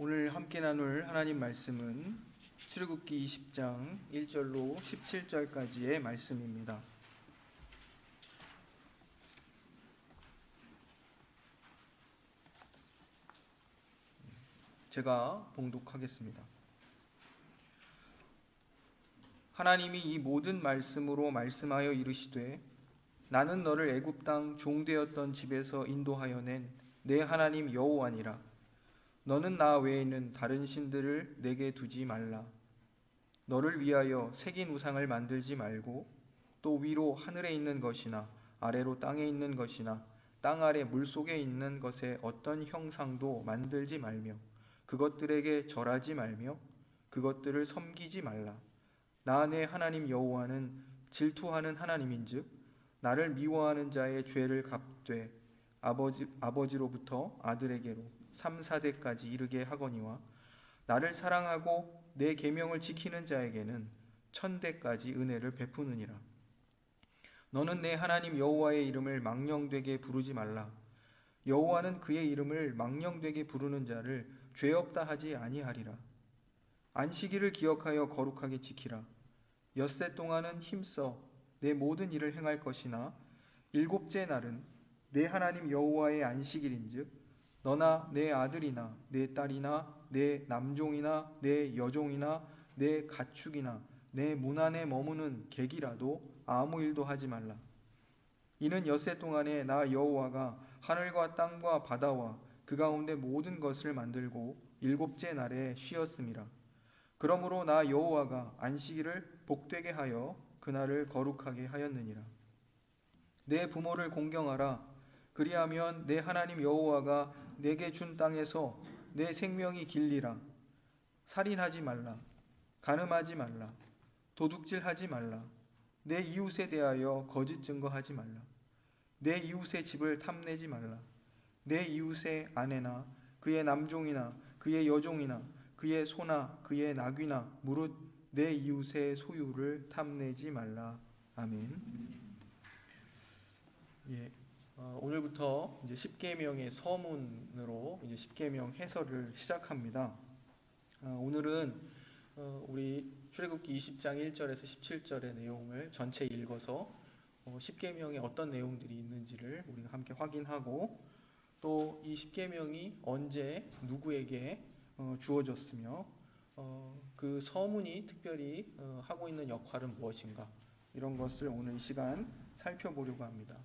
오늘 함께 나눌 하나님 말씀은 출애굽기 20장 1절로 17절까지의 말씀입니다. 제가 봉독하겠습니다. 하나님이 이 모든 말씀으로 말씀하여 이르시되 나는 너를 애굽 땅 종되었던 집에서 인도하여 낸 내 하나님 여호와니라. 너는 나 외에는 다른 신들을 내게 두지 말라. 너를 위하여 새긴 우상을 만들지 말고 또 위로 하늘에 있는 것이나 아래로 땅에 있는 것이나 땅 아래 물속에 있는 것의 어떤 형상도 만들지 말며 그것들에게 절하지 말며 그것들을 섬기지 말라. 나 내 하나님 여호와는 질투하는 하나님인즉 나를 미워하는 자의 죄를 갚되 아버지로부터 아들에게로 3, 4대까지 이르게 하거니와 나를 사랑하고 내 계명을 지키는 자에게는 1000대까지 은혜를 베푸느니라. 너는 내 하나님 여호와의 이름을 망령되게 부르지 말라. 여호와는 그의 이름을 망령되게 부르는 자를 죄 없다 하지 아니하리라. 안식일을 기억하여 거룩하게 지키라. 엿새 동안은 힘써 내 모든 일을 행할 것이나 일곱째 날은 내 하나님 여호와의 안식일인즉 너나 내 아들이나 내 딸이나 내 남종이나 내 여종이나 내 가축이나 내 문 안에 머무는 객이라도 아무 일도 하지 말라. 이는 엿새 동안에 나 여호와가 하늘과 땅과 바다와 그 가운데 모든 것을 만들고 일곱째 날에 쉬었음이라. 그러므로 나 여호와가 안식일을 복되게 하여 그날을 거룩하게 하였느니라. 내 부모를 공경하라. 그리하면 내 하나님 여호와가 내게 준 땅에서 내 생명이 길리라. 살인하지 말라. 간음하지 말라. 도둑질하지 말라. 내 이웃에 대하여 거짓 증거하지 말라. 내 이웃의 집을 탐내지 말라. 내 이웃의 아내나 그의 남종이나 그의 여종이나 그의 소나 그의 나귀나 무릇 내 이웃의 소유를 탐내지 말라. 아멘. 오늘부터 이제 십계명의 서문으로 이제 십계명 해설을 시작합니다. 오늘은 우리 출애굽기 20장 1절에서 17절의 내용을 전체 읽어서 십계명에 어떤 내용들이 있는지를 우리가 함께 확인하고 또 이 십계명이 언제 누구에게 주어졌으며 그 서문이 특별히 하고 있는 역할은 무엇인가 이런 것을 오늘 이 시간 살펴보려고 합니다.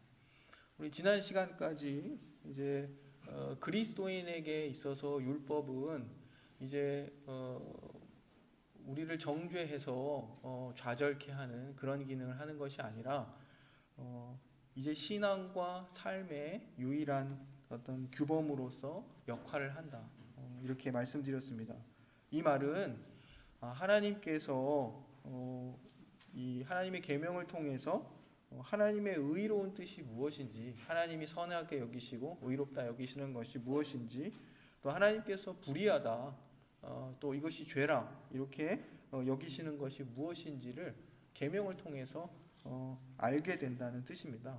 우리 지난 시간까지 이제 그리스도인에게 있어서 율법은 이제 우리를 정죄해서 좌절케 하는 그런 기능을 하는 것이 아니라 이제 신앙과 삶의 유일한 어떤 규범으로서 역할을 한다. 이렇게 말씀드렸습니다. 이 말은 하나님께서 이 하나님의 계명을 통해서 하나님의 의로운 뜻이 무엇인지, 하나님이 선하게 여기시고 의롭다 여기시는 것이 무엇인지, 또 하나님께서 불의하다, 또 이것이 죄라 이렇게 여기시는 것이 무엇인지를 계명을 통해서 알게 된다는 뜻입니다.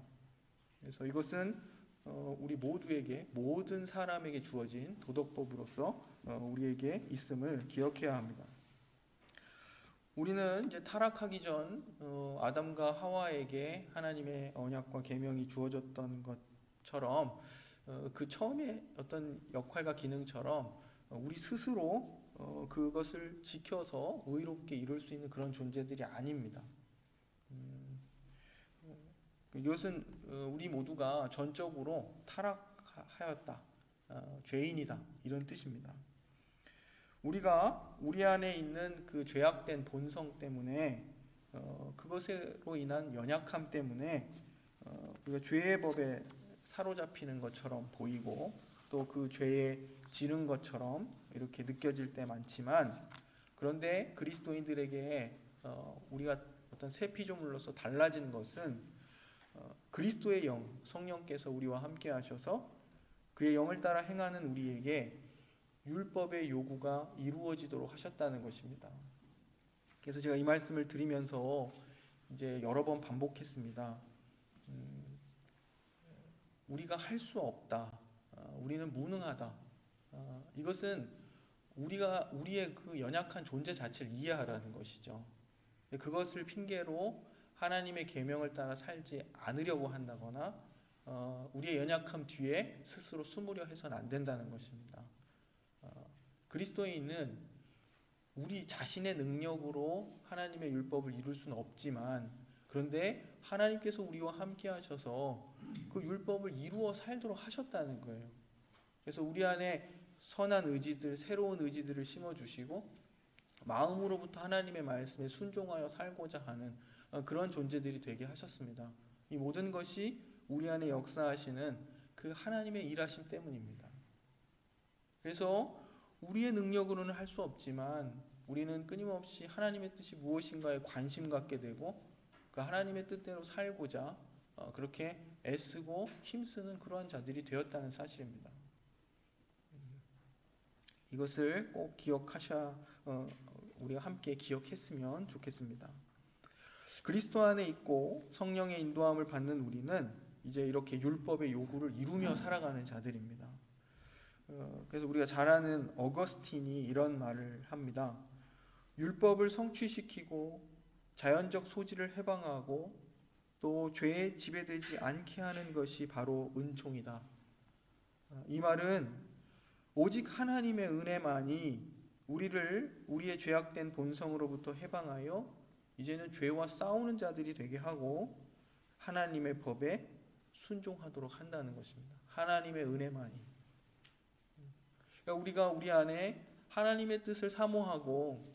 그래서 이것은 우리 모두에게, 모든 사람에게 주어진 도덕법으로서 우리에게 있음을 기억해야 합니다. 우리는 이제 타락하기 전 아담과 하와에게 하나님의 언약과 계명이 주어졌던 것처럼 그 처음에 어떤 역할과 기능처럼 우리 스스로 그것을 지켜서 의롭게 이룰 수 있는 그런 존재들이 아닙니다. 이것은 우리 모두가 전적으로 타락하였다, 죄인이다 이런 뜻입니다. 우리가 우리 안에 있는 그 죄악된 본성 때문에 그것으로 인한 연약함 때문에 우리가 죄의 법에 사로잡히는 것처럼 보이고 또 그 죄에 지는 것처럼 이렇게 느껴질 때 많지만, 그런데 그리스도인들에게 우리가 어떤 새 피조물로서 달라진 것은 그리스도의 영, 성령께서 우리와 함께 하셔서 그의 영을 따라 행하는 우리에게 율법의 요구가 이루어지도록 하셨다는 것입니다. 그래서 제가 이 말씀을 드리면서 이제 여러 번 반복했습니다. 우리가 할 수 없다, 우리는 무능하다, 이것은 우리의 그 연약한 존재 자체를 이해하라는 것이죠. 그것을 핑계로 하나님의 계명을 따라 살지 않으려고 한다거나 우리의 연약함 뒤에 스스로 숨으려 해서는 안 된다는 것입니다. 그리스도인은 우리 자신의 능력으로 하나님의 율법을 이룰 수는 없지만, 그런데 하나님께서 우리와 함께 하셔서 그 율법을 이루어 살도록 하셨다는 거예요. 그래서 우리 안에 선한 의지들, 새로운 의지들을 심어주시고 마음으로부터 하나님의 말씀에 순종하여 살고자 하는 그런 존재들이 되게 하셨습니다. 이 모든 것이 우리 안에 역사하시는 그 하나님의 일하심 때문입니다. 그래서 우리의 능력으로는 할 수 없지만 우리는 끊임없이 하나님의 뜻이 무엇인가에 관심 갖게 되고 그 하나님의 뜻대로 살고자 그렇게 애쓰고 힘쓰는 그러한 자들이 되었다는 사실입니다. 이것을 꼭 우리가 함께 기억했으면 좋겠습니다. 그리스도 안에 있고 성령의 인도함을 받는 우리는 이제 이렇게 율법의 요구를 이루며 살아가는 자들입니다. 그래서 우리가 잘 아는 어거스틴이 이런 말을 합니다. 율법을 성취시키고 자연적 소지를 해방하고 또 죄에 지배되지 않게 하는 것이 바로 은총이다. 이 말은 오직 하나님의 은혜만이 우리의 죄악된 본성으로부터 해방하여 이제는 죄와 싸우는 자들이 되게 하고 하나님의 법에 순종하도록 한다는 것입니다. 하나님의 은혜만이. 그러니까 우리가 우리 안에 하나님의 뜻을 사모하고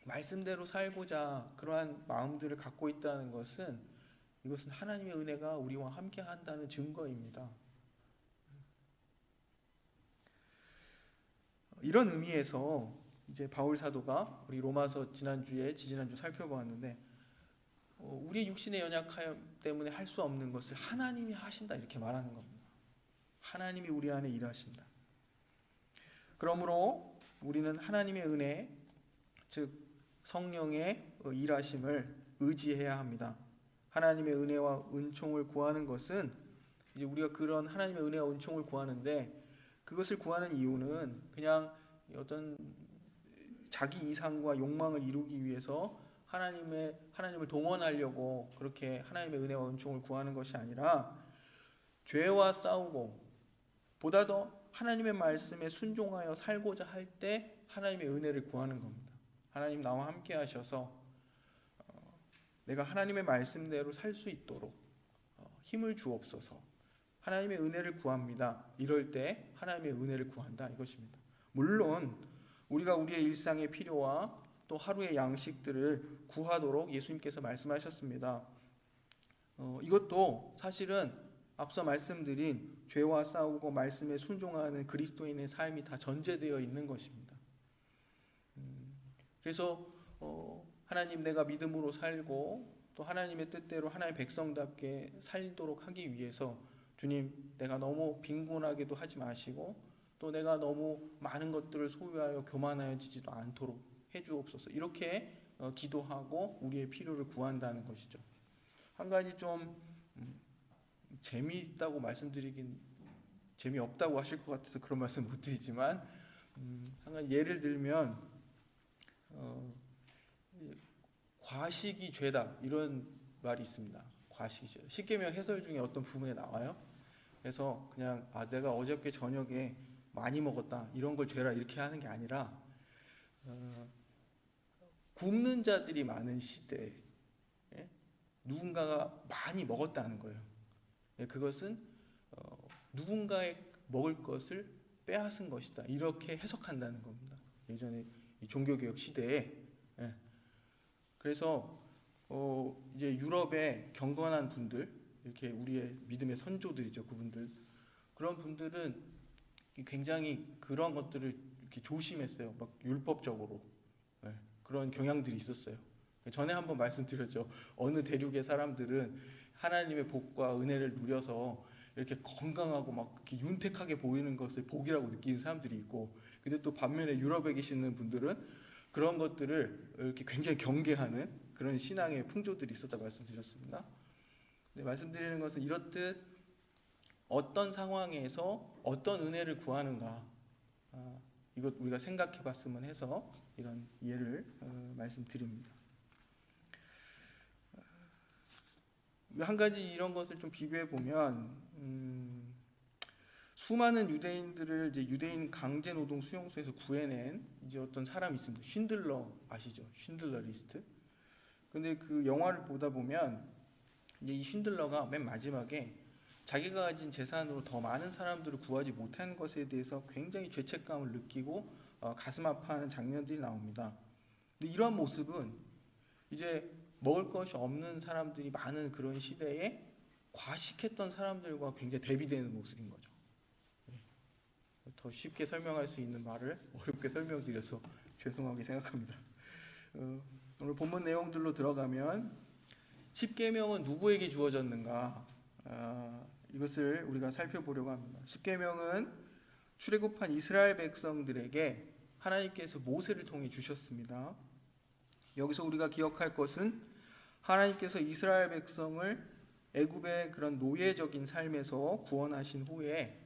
말씀대로 살고자 그러한 마음들을 갖고 있다는 것은 이것은 하나님의 은혜가 우리와 함께 한다는 증거입니다. 이런 의미에서 이제 바울 사도가 우리 로마서 지지난주 살펴보았는데 우리의 육신의 연약함 때문에 할 수 없는 것을 하나님이 하신다 이렇게 말하는 겁니다. 하나님이 우리 안에 일하신다. 그러므로 우리는 하나님의 은혜, 즉 성령의 일하심을 의지해야 합니다. 하나님의 은혜와 은총을 구하는 것은 이제 우리가 그런 하나님의 은혜와 은총을 구하는데 그것을 구하는 이유는 그냥 어떤 자기 이상과 욕망을 이루기 위해서 하나님을 동원하려고 그렇게 하나님의 은혜와 은총을 구하는 것이 아니라 죄와 싸우고 보다 더 하나님의 말씀에 순종하여 살고자 할 때 하나님의 은혜를 구하는 겁니다. 하나님 나와 함께 하셔서 내가 하나님의 말씀대로 살 수 있도록 힘을 주옵소서. 하나님의 은혜를 구합니다. 이럴 때 하나님의 은혜를 구한다 이것입니다. 물론 우리가 우리의 일상의 필요와 또 하루의 양식들을 구하도록 예수님께서 말씀하셨습니다. 이것도 사실은 앞서 말씀드린 죄와 싸우고 말씀에 순종하는 그리스도인의 삶이 다 전제되어 있는 것입니다. 그래서 하나님 내가 믿음으로 살고 또 하나님의 뜻대로 하나님의 백성답게 살도록 하기 위해서 주님 내가 너무 빈곤하게도 하지 마시고 또 내가 너무 많은 것들을 소유하여 교만하여지지도 않도록 해주옵소서. 이렇게 기도하고 우리의 필요를 구한다는 것이죠. 한 가지 좀 재미있다고 말씀드리긴 재미없다고 하실 것 같아서 그런 말씀 못 드리지만 한 가지 예를 들면 과식이 죄다 이런 말이 있습니다. 과식이 죄. 십계명 해설 중에 어떤 부분에 나와요. 그래서 그냥 내가 어저께 저녁에 많이 먹었다 이런 걸 죄라 이렇게 하는 게 아니라 굶는 자들이 많은 시대에 누군가가 많이 먹었다는 거예요. 그것은 누군가의 먹을 것을 빼앗은 것이다 이렇게 해석한다는 겁니다. 예전에 종교개혁 시대에. 그래서 이제 유럽의 경건한 분들, 이렇게 우리의 믿음의 선조들이죠. 그런 분들은 굉장히 그런 것들을 이렇게 조심했어요. 막 율법적으로 그런 경향들이 있었어요. 전에 한번 말씀드렸죠. 어느 대륙의 사람들은 하나님의 복과 은혜를 누려서 이렇게 건강하고 막 이렇게 윤택하게 보이는 것을 복이라고 느끼는 사람들이 있고, 근데 또 반면에 유럽에 계시는 분들은 그런 것들을 이렇게 굉장히 경계하는 그런 신앙의 풍조들이 있었다고 말씀드렸습니다. 네, 말씀드리는 것은 이렇듯 어떤 상황에서 어떤 은혜를 구하는가, 이것 우리가 생각해봤으면 해서 이런 예를 말씀드립니다. 한 가지 이런 것을 좀 비교해 보면 수많은 유대인들을 이제 유대인 강제 노동 수용소에서 구해낸 이제 어떤 사람이 있습니다. 쉰들러 아시죠? 쉰들러 리스트. 근데 그 영화를 보다 보면 이제 이 쉰들러가 맨 마지막에 자기가 가진 재산으로 더 많은 사람들을 구하지 못한 것에 대해서 굉장히 죄책감을 느끼고 가슴 아파하는 장면들이 나옵니다. 근데 이러한 모습은 이제 먹을 것이 없는 사람들이 많은 그런 시대에 과식했던 사람들과 굉장히 대비되는 모습인 거죠. 더 쉽게 설명할 수 있는 말을 어렵게 설명드려서 죄송하게 생각합니다. 오늘 본문 내용들로 들어가면 십계명은 누구에게 주어졌는가? 이것을 우리가 살펴보려고 합니다. 십계명은 출애굽한 이스라엘 백성들에게 하나님께서 모세를 통해 주셨습니다. 여기서 우리가 기억할 것은 하나님께서 이스라엘 백성을 애굽의 그런 노예적인 삶에서 구원하신 후에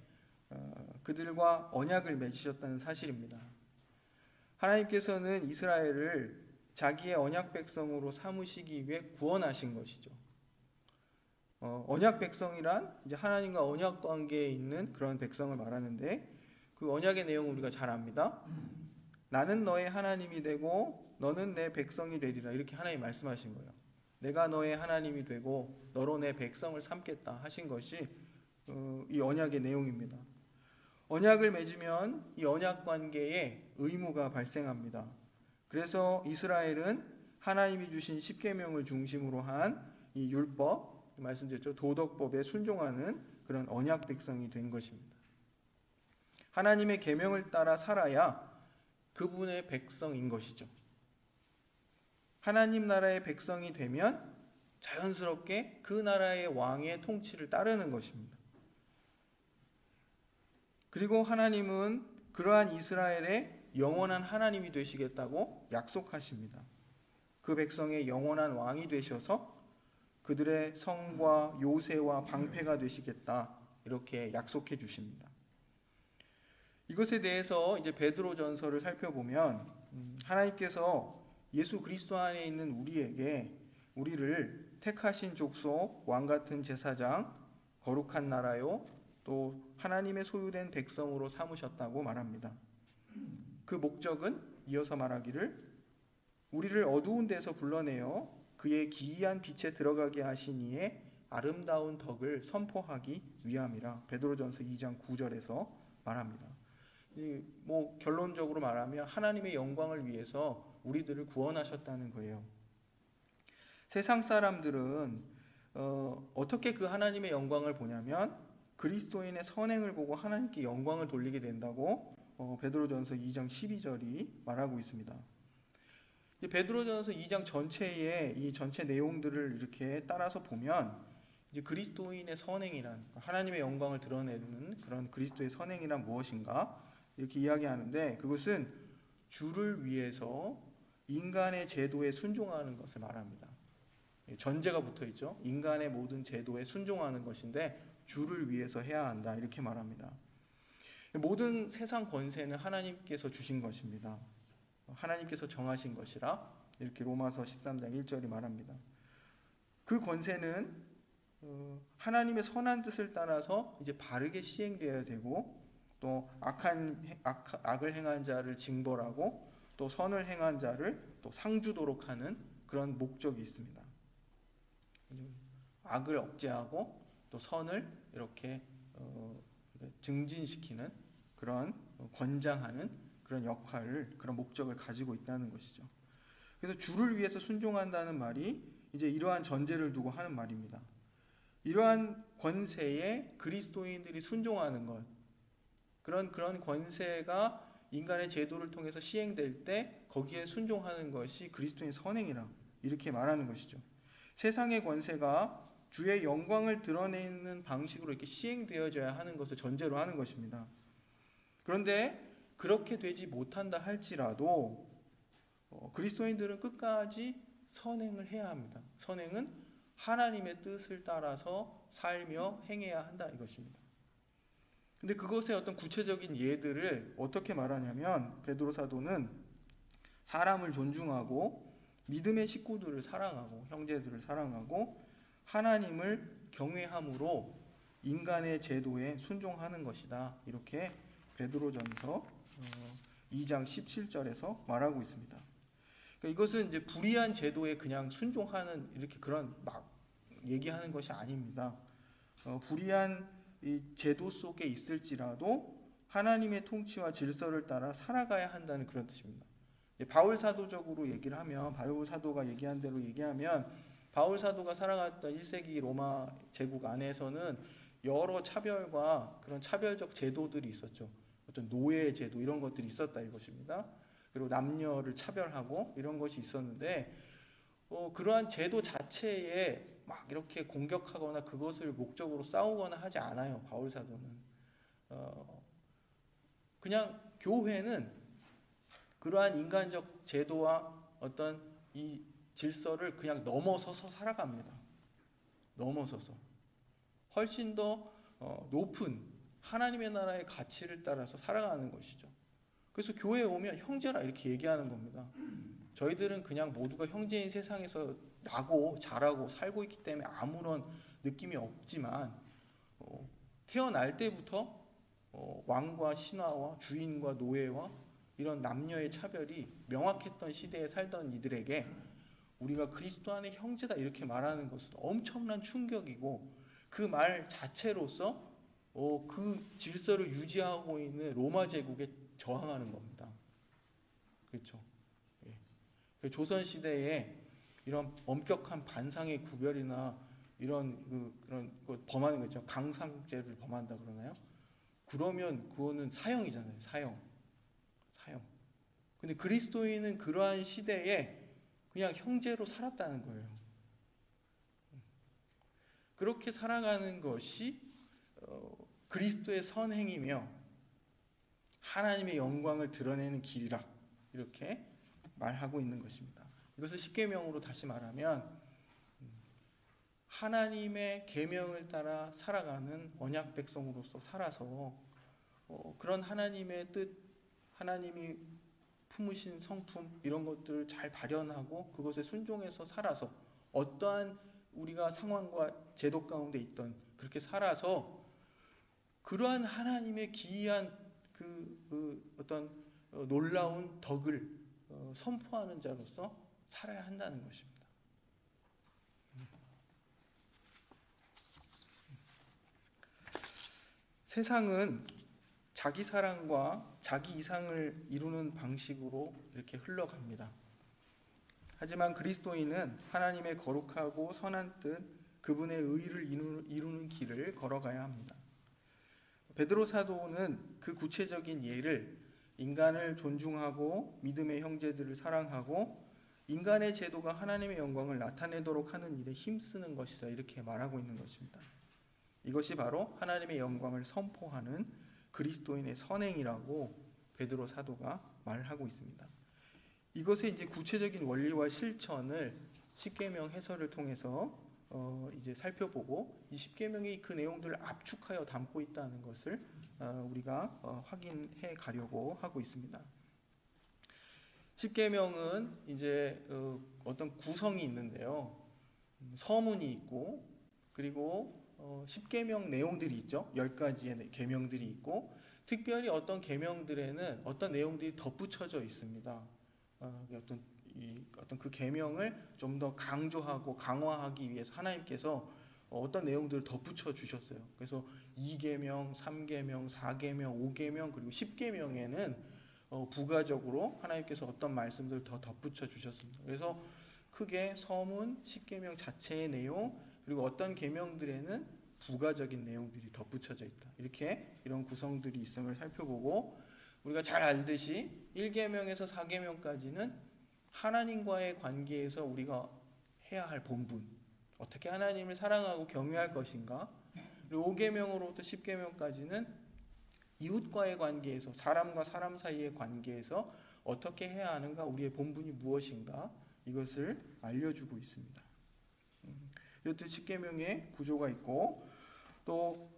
그들과 언약을 맺으셨다는 사실입니다. 하나님께서는 이스라엘을 자기의 언약 백성으로 삼으시기 위해 구원하신 것이죠. 언약 백성이란 이제 하나님과 언약 관계에 있는 그런 백성을 말하는데 그 언약의 내용을 우리가 잘 압니다. 나는 너의 하나님이 되고 너는 내 백성이 되리라 이렇게 하나님이 말씀하신 거예요. 내가 너의 하나님이 되고 너로 내 백성을 삼겠다 하신 것이 이 언약의 내용입니다. 언약을 맺으면 이 언약 관계에 의무가 발생합니다. 그래서 이스라엘은 하나님이 주신 십계명을 중심으로 한 이 율법, 말씀드렸죠. 도덕법에 순종하는 그런 언약 백성이 된 것입니다. 하나님의 계명을 따라 살아야 그분의 백성인 것이죠. 하나님 나라의 백성이 되면 자연스럽게 그 나라의 왕의 통치를 따르는 것입니다. 그리고 하나님은 그러한 이스라엘의 영원한 하나님이 되시겠다고 약속하십니다. 그 백성의 영원한 왕이 되셔서 그들의 성과 요새와 방패가 되시겠다 이렇게 약속해 주십니다. 이것에 대해서 이제 베드로전서를 살펴보면 하나님께서 예수 그리스도 안에 있는 우리를 택하신 족속, 왕 같은 제사장, 거룩한 나라요, 또 하나님의 소유된 백성으로 삼으셨다고 말합니다. 그 목적은 이어서 말하기를 우리를 어두운 데서 불러내어 그의 기이한 빛에 들어가게 하신 이의 아름다운 덕을 선포하기 위함이라 베드로전서 2장 9절에서 말합니다. 뭐 결론적으로 말하면 하나님의 영광을 위해서 우리들을 구원하셨다는 거예요. 세상 사람들은 어떻게 그 하나님의 영광을 보냐면 그리스도인의 선행을 보고 하나님께 영광을 돌리게 된다고 베드로전서 2장 12절이 말하고 있습니다. 베드로전서 2장 전체의 이 전체 내용들을 이렇게 따라서 보면 이제 그리스도인의 선행이란 하나님의 영광을 드러내는 그런 그리스도의 선행이란 무엇인가 이렇게 이야기하는데 그것은 주를 위해서 인간의 제도에 순종하는 것을 말합니다. 전제가 붙어 있죠. 인간의 모든 제도에 순종하는 것인데 주를 위해서 해야 한다 이렇게 말합니다. 모든 세상 권세는 하나님께서 주신 것입니다. 하나님께서 정하신 것이라 이렇게 로마서 13장 1절이 말합니다. 그 권세는 하나님의 선한 뜻을 따라서 이제 바르게 시행되어야 되고 또 악을 행한 자를 징벌하고 또 선을 행한 자를 또 상주도록 하는 그런 목적이 있습니다. 악을 억제하고 또 선을 이렇게 증진시키는 그런 권장하는 그런 역할을 그런 목적을 가지고 있다는 것이죠. 그래서 주를 위해서 순종한다는 말이 이제 이러한 전제를 두고 하는 말입니다. 이러한 권세에 그리스도인들이 순종하는 것 그런 권세가 인간의 제도를 통해서 시행될 때 거기에 순종하는 것이 그리스도인 선행이라 이렇게 말하는 것이죠. 세상의 권세가 주의 영광을 드러내는 방식으로 이렇게 시행되어져야 하는 것을 전제로 하는 것입니다. 그런데 그렇게 되지 못한다 할지라도 그리스도인들은 끝까지 선행을 해야 합니다. 선행은 하나님의 뜻을 따라서 살며 행해야 한다 이것입니다. 근데 그것의 어떤 구체적인 예들을 어떻게 말하냐면 베드로 사도는 사람을 존중하고 믿음의 식구들을 사랑하고 형제들을 사랑하고 하나님을 경외함으로 인간의 제도에 순종하는 것이다. 이렇게 베드로전서 2장 17절에서 말하고 있습니다. 그러니까 이것은 이제 불의한 제도에 그냥 순종하는 이렇게 그런 막 얘기하는 것이 아닙니다. 불의한 이 제도 속에 있을지라도 하나님의 통치와 질서를 따라 살아가야 한다는 그런 뜻입니다. 바울 사도적으로 얘기를 하면 바울 사도가 얘기한 대로 얘기하면 바울 사도가 살아갔던 1세기 로마 제국 안에서는 여러 차별과 그런 차별적 제도들이 있었죠. 어떤 노예 제도 이런 것들이 있었다 이것입니다. 그리고 남녀를 차별하고 이런 것이 있었는데 그러한 제도 자체에 막 이렇게 공격하거나 그것을 목적으로 싸우거나 하지 않아요. 바울 사도는 그냥 교회는 그러한 인간적 제도와 어떤 이 질서를 그냥 넘어서서 살아갑니다. 넘어서서 훨씬 더 높은 하나님의 나라의 가치를 따라서 살아가는 것이죠. 그래서 교회에 오면 형제라 이렇게 얘기하는 겁니다. 저희들은 그냥 모두가 형제인 세상에서 나고 자라고 살고 있기 때문에 아무런 느낌이 없지만 태어날 때부터 왕과 신하와 주인과 노예와 이런 남녀의 차별이 명확했던 시대에 살던 이들에게 우리가 그리스도 안의 형제다 이렇게 말하는 것은 엄청난 충격이고 그 말 자체로서 그 질서를 유지하고 있는 로마 제국에 저항하는 겁니다. 그렇죠. 예. 조선 시대에 이런 엄격한 반상의 구별이나 이런 그런 범하는 거 있죠. 강상제를 범한다 그러나요? 그러면 그거는 사형이잖아요. 사형. 근데 그리스도인은 그러한 시대에 그냥 형제로 살았다는 거예요. 그렇게 살아가는 것이 그리스도의 선행이며 하나님의 영광을 드러내는 길이라 이렇게 말하고 있는 것입니다. 이것을 십계명으로 다시 말하면 하나님의 계명을 따라 살아가는 언약 백성으로서 살아서 그런 하나님의 뜻, 하나님이 품으신 성품 이런 것들을 잘 발현하고 그것에 순종해서 살아서 어떠한 우리가 상황과 제도 가운데 있던 그렇게 살아서 그러한 하나님의 기이한 그 어떤 놀라운 덕을 선포하는 자로서 살아야 한다는 것입니다. 세상은 자기 사랑과 자기 이상을 이루는 방식으로 이렇게 흘러갑니다. 하지만 그리스도인은 하나님의 거룩하고 선한 뜻, 그분의 의를 이루는 길을 걸어가야 합니다. 베드로 사도는 그 구체적인 예를 인간을 존중하고 믿음의 형제들을 사랑하고 인간의 제도가 하나님의 영광을 나타내도록 하는 일에 힘쓰는 것이다 이렇게 말하고 있는 것입니다. 이것이 바로 하나님의 영광을 선포하는 그리스도인의 선행이라고 베드로 사도가 말하고 있습니다. 이것의 이제 구체적인 원리와 실천을 십계명 해설을 통해서 이제 살펴보고 이 십계명이 그 내용들을 압축하여 담고 있다는 것을 우리가 확인해 가려고 하고 있습니다. 십계명은 이제 어떤 구성이 있는데요. 서문이 있고 그리고 십계명 내용들이 있죠. 10가지의 계명들이 있고 특별히 어떤 계명들에는 어떤 내용들이 덧붙여져 있습니다. 어떤 그 계명을 좀 더 강조하고 강화하기 위해서 하나님께서 어떤 내용들을 덧붙여 주셨어요. 그래서 2계명, 3계명, 4계명, 5계명 그리고 10계명에는 부가적으로 하나님께서 어떤 말씀들을 더 덧붙여 주셨습니다. 그래서 크게 서문, 10계명 자체의 내용 그리고 어떤 계명들에는 부가적인 내용들이 덧붙여져 있다. 이렇게 이런 구성들이 있음을 살펴보고 우리가 잘 알듯이 1계명에서 4계명까지는 하나님과의 관계에서 우리가 해야 할 본분, 어떻게 하나님을 사랑하고 경외할 것인가, 그리고 5계명으로부터 10계명까지는 이웃과의 관계에서 사람과 사람 사이의 관계에서 어떻게 해야 하는가, 우리의 본분이 무엇인가 이것을 알려주고 있습니다. 이렇듯 10계명의 구조가 있고 또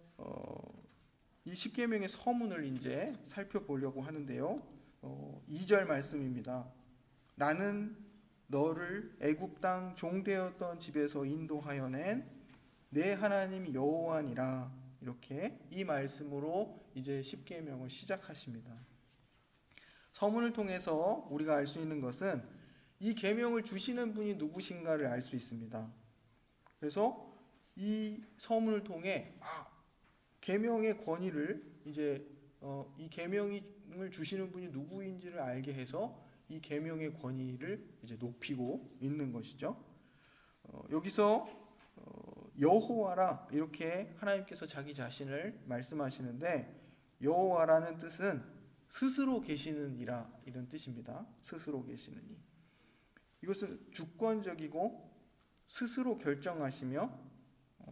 이 십계명의 서문을 이제 살펴보려고 하는데요. 2절 말씀입니다. 나는 너를 애굽 땅 종되었던 집에서 인도하여 낸 내 하나님 여호와니라. 이렇게 이 말씀으로 이제 십계명을 시작하십니다. 서문을 통해서 우리가 알 수 있는 것은 이 계명을 주시는 분이 누구신가를 알 수 있습니다. 그래서 이 서문을 통해 계명의 권위를 이제 이 계명을 주시는 분이 누구인지를 알게 해서 이 계명의 권위를 이제 높이고 있는 것이죠. 여기서 여호와라 이렇게 하나님께서 자기 자신을 말씀하시는데, 여호와라는 뜻은 스스로 계시는 이라 이런 뜻입니다. 스스로 계시는 이. 이것은 주권적이고 스스로 결정하시며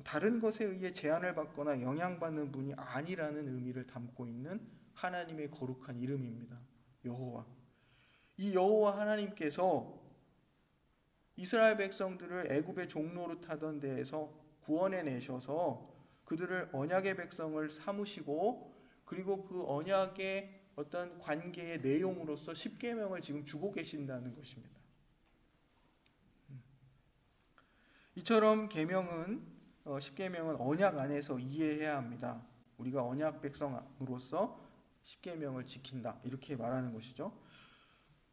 다른 것에 의해 제한을 받거나 영향받는 분이 아니라는 의미를 담고 있는 하나님의 거룩한 이름입니다. 여호와. 이 여호와 하나님께서 이스라엘 백성들을 애굽의 종노릇하던 데에서 구원해 내셔서 그들을 언약의 백성을 삼으시고, 그리고 그 언약의 어떤 관계의 내용으로서 십계명을 지금 주고 계신다는 것입니다. 이처럼 계명은 십계명은 언약 안에서 이해해야 합니다. 우리가 언약 백성으로서 십계명을 지킨다 이렇게 말하는 것이죠.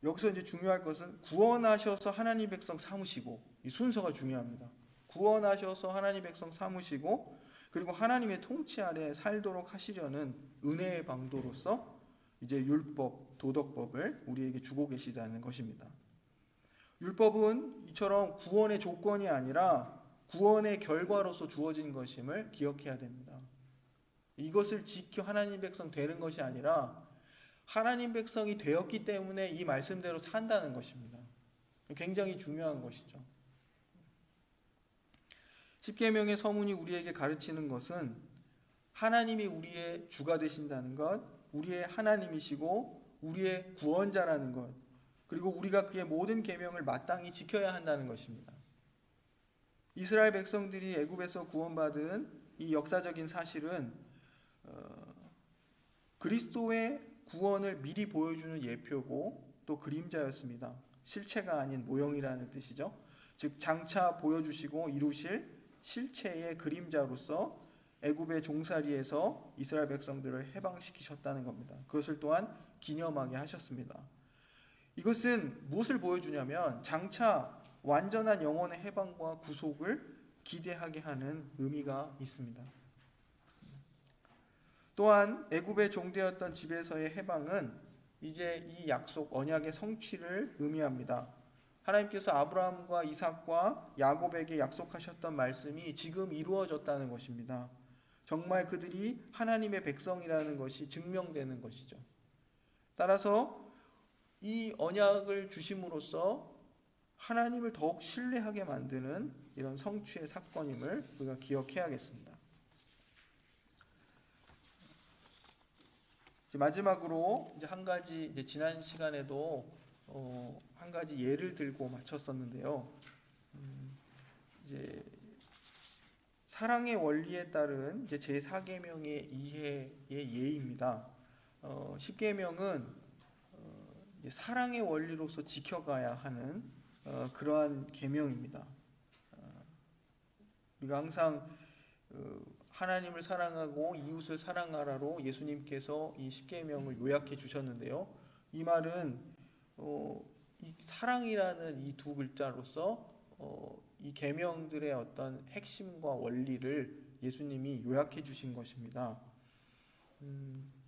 여기서 이제 중요할 것은 구원하셔서 하나님 백성 삼으시고, 이 순서가 중요합니다. 구원하셔서 하나님 백성 삼으시고, 그리고 하나님의 통치 아래 살도록 하시려는 은혜의 방도로서 이제 율법, 도덕법을 우리에게 주고 계시다는 것입니다. 율법은 이처럼 구원의 조건이 아니라 구원의 결과로서 주어진 것임을 기억해야 됩니다. 이것을 지켜 하나님 백성 되는 것이 아니라 하나님 백성이 되었기 때문에 이 말씀대로 산다는 것입니다. 굉장히 중요한 것이죠. 십계명의 서문이 우리에게 가르치는 것은 하나님이 우리의 주가 되신다는 것, 우리의 하나님이시고 우리의 구원자라는 것, 그리고 우리가 그의 모든 계명을 마땅히 지켜야 한다는 것입니다. 이스라엘 백성들이 애굽에서 구원받은 이 역사적인 사실은 그리스도의 구원을 미리 보여주는 예표고 또 그림자였습니다. 실체가 아닌 모형이라는 뜻이죠. 즉 장차 보여주시고 이루실 실체의 그림자로서 애굽의 종살이에서 이스라엘 백성들을 해방시키셨다는 겁니다. 그것을 또한 기념하게 하셨습니다. 이것은 무엇을 보여주냐면 장차 완전한 영혼의 해방과 구속을 기대하게 하는 의미가 있습니다. 또한 애굽의 종되었던 집에서의 해방은 이제 이 약속 언약의 성취를 의미합니다. 하나님께서 아브라함과 이삭과 야곱에게 약속하셨던 말씀이 지금 이루어졌다는 것입니다. 정말 그들이 하나님의 백성이라는 것이 증명되는 것이죠. 따라서 이 언약을 주심으로써 하나님을 더욱 신뢰하게 만드는 이런 성취의 사건임을 우리가 기억해야겠습니다. 마지막으로 이제 한 가지, 이제 지난 시간에도 한 가지 예를 들고 마쳤었는데요. 이제 사랑의 원리에 따른 이제 제4계명의 이해의 예입니다. 10계명은 이제 사랑의 원리로서 지켜가야 하는 그러한 계명입니다. 우리가 항상 하나님을 사랑하고 이웃을 사랑하라로 예수님께서 이 십계명을 요약해 주셨는데요. 이 말은 이 사랑이라는 이 두 글자로서 이 계명들의 어떤 핵심과 원리를 예수님이 요약해 주신 것입니다.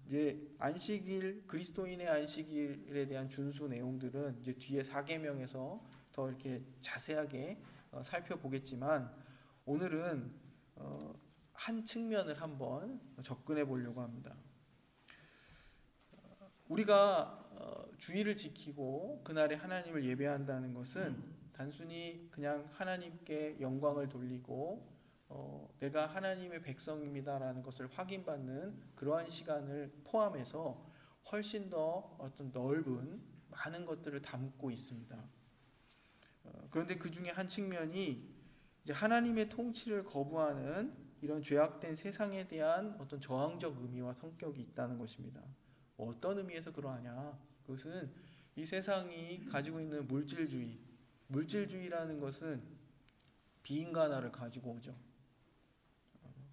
이제 안식일, 그리스도인의 안식일에 대한 준수 내용들은 이제 뒤에 4계명에서 더 이렇게 자세하게 살펴보겠지만, 오늘은 한 측면을 한번 접근해 보려고 합니다. 우리가 주일을 지키고 그날에 하나님을 예배한다는 것은 단순히 그냥 하나님께 영광을 돌리고 내가 하나님의 백성입니다라는 것을 확인받는 그러한 시간을 포함해서 훨씬 더 어떤 넓은 많은 것들을 담고 있습니다. 그런데 그 중에 한 측면이 이제 하나님의 통치를 거부하는 이런 죄악된 세상에 대한 어떤 저항적 의미와 성격이 있다는 것입니다. 어떤 의미에서 그러하냐? 그것은 이 세상이 가지고 있는 물질주의라는 것은 비인간화를 가지고 오죠.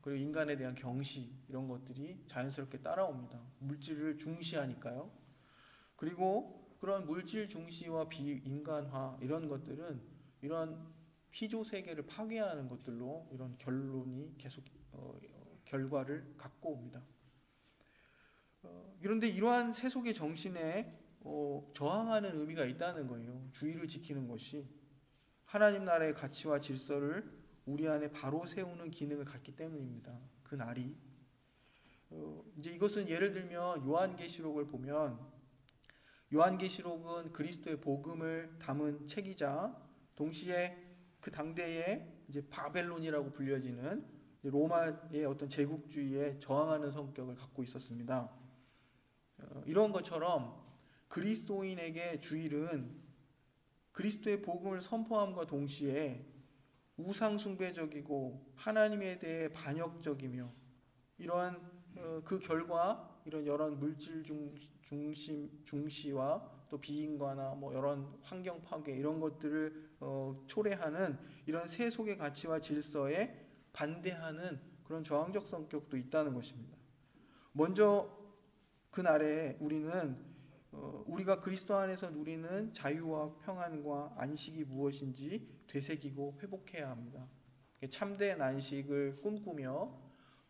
그리고 인간에 대한 경시 이런 것들이 자연스럽게 따라옵니다. 물질을 중시하니까요. 그리고 그런 물질 중시와 비인간화 이런 것들은 이런 피조 세계를 파괴하는 것들로 이런 결론이 계속 결과를 갖고 옵니다. 그런데 이러한 세속의 정신에 저항하는 의미가 있다는 거예요. 주의를 지키는 것이 하나님 나라의 가치와 질서를 우리 안에 바로 세우는 기능을 갖기 때문입니다. 그 날이 이제 이것은 예를 들면 요한계시록을 보면 요한계시록은 그리스도의 복음을 담은 책이자 동시에 그 당대에 이제 바벨론이라고 불려지는 로마의 어떤 제국주의에 저항하는 성격을 갖고 있었습니다. 이런 것처럼 그리스도인에게 주일은 그리스도의 복음을 선포함과 동시에 우상 숭배적이고 하나님에 대해 반역적이며 이러한 그 결과 이런 여러 물질 중시와 또 비인과나 뭐 이런 환경 파괴 이런 것들을 초래하는 이런 세속의 가치와 질서에 반대하는 그런 저항적 성격도 있다는 것입니다. 먼저 그날에 우리가 그리스도 안에서 누리는 자유와 평안과 안식이 무엇인지 되새기고 회복해야 합니다. 참된 안식을 꿈꾸며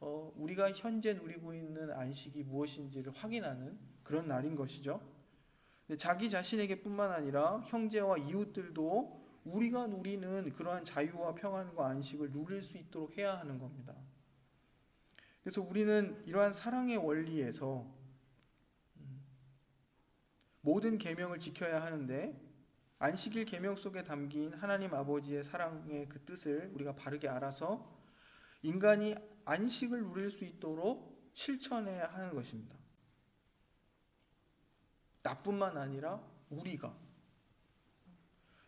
우리가 현재 누리고 있는 안식이 무엇인지를 확인하는 그런 날인 것이죠. 자기 자신에게 뿐만 아니라 형제와 이웃들도 우리가 누리는 그러한 자유와 평안과 안식을 누릴 수 있도록 해야 하는 겁니다. 그래서 우리는 이러한 사랑의 원리에서 모든 계명을 지켜야 하는데 안식일 계명 속에 담긴 하나님 아버지의 사랑의 그 뜻을 우리가 바르게 알아서 인간이 안식을 누릴 수 있도록 실천해야 하는 것입니다. 나뿐만 아니라 우리가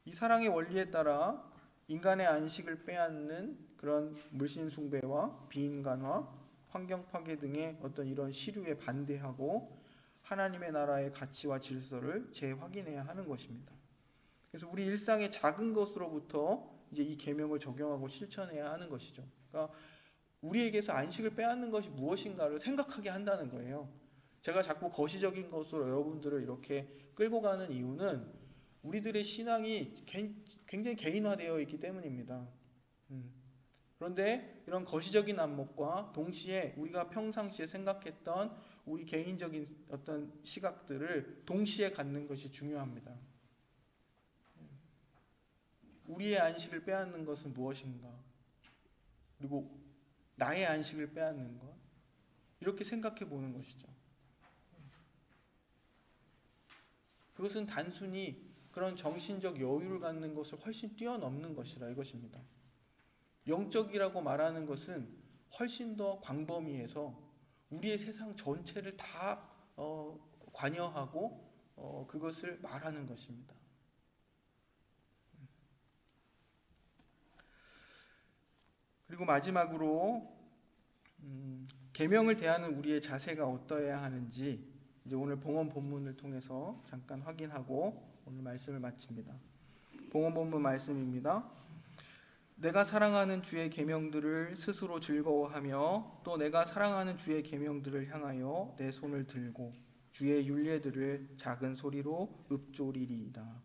이 사랑의 원리에 따라 인간의 안식을 빼앗는 그런 물신 숭배와 비인간화, 환경 파괴 등의 어떤 이런 시류에 반대하고 하나님의 나라의 가치와 질서를 재확인해야 하는 것입니다. 그래서 우리 일상의 작은 것으로부터 이제 이 계명을 적용하고 실천해야 하는 것이죠. 그러니까 우리에게서 안식을 빼앗는 것이 무엇인가를 생각하게 한다는 거예요. 제가 자꾸 거시적인 것으로 여러분들을 이렇게 끌고 가는 이유는 우리들의 신앙이 굉장히 개인화되어 있기 때문입니다. 그런데 이런 거시적인 안목과 동시에 우리가 평상시에 생각했던 우리 개인적인 어떤 시각들을 동시에 갖는 것이 중요합니다. 우리의 안식을 빼앗는 것은 무엇인가? 그리고 나의 안식을 빼앗는 것? 이렇게 생각해 보는 것이죠. 그것은 단순히 그런 정신적 여유를 갖는 것을 훨씬 뛰어넘는 것이라 이것입니다. 영적이라고 말하는 것은 훨씬 더 광범위해서 우리의 세상 전체를 다 관여하고 그것을 말하는 것입니다. 그리고 마지막으로 계명을 대하는 우리의 자세가 어떠해야 하는지 이제 오늘 봉헌 본문을 통해서 잠깐 확인하고 오늘 말씀을 마칩니다. 봉헌 본문 말씀입니다. 내가 사랑하는 주의 계명들을 스스로 즐거워하며 또 내가 사랑하는 주의 계명들을 향하여 내 손을 들고 주의 율례들을 작은 소리로 읊조리리이다.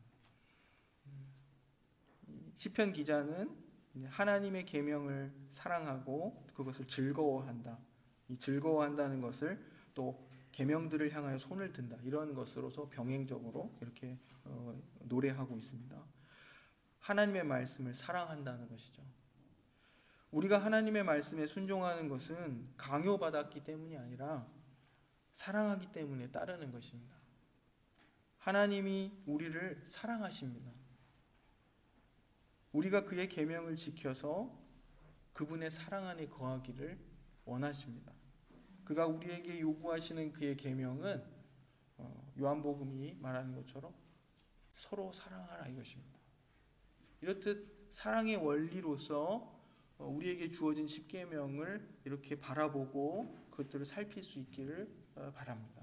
시편 기자는 하나님의 계명을 사랑하고 그것을 즐거워한다. 이 즐거워한다는 것을 또 계명들을 향하여 손을 든다. 이런 것으로서 병행적으로 이렇게 노래하고 있습니다. 하나님의 말씀을 사랑한다는 것이죠. 우리가 하나님의 말씀에 순종하는 것은 강요받았기 때문이 아니라 사랑하기 때문에 따르는 것입니다. 하나님이 우리를 사랑하십니다. 우리가 그의 계명을 지켜서 그분의 사랑 안에 거하기를 원하십니다. 그가 우리에게 요구하시는 그의 계명은 요한복음이 말하는 것처럼 서로 사랑하라 이것입니다. 이렇듯 사랑의 원리로서 우리에게 주어진 십계명을 이렇게 바라보고 그것들을 살필 수 있기를 바랍니다.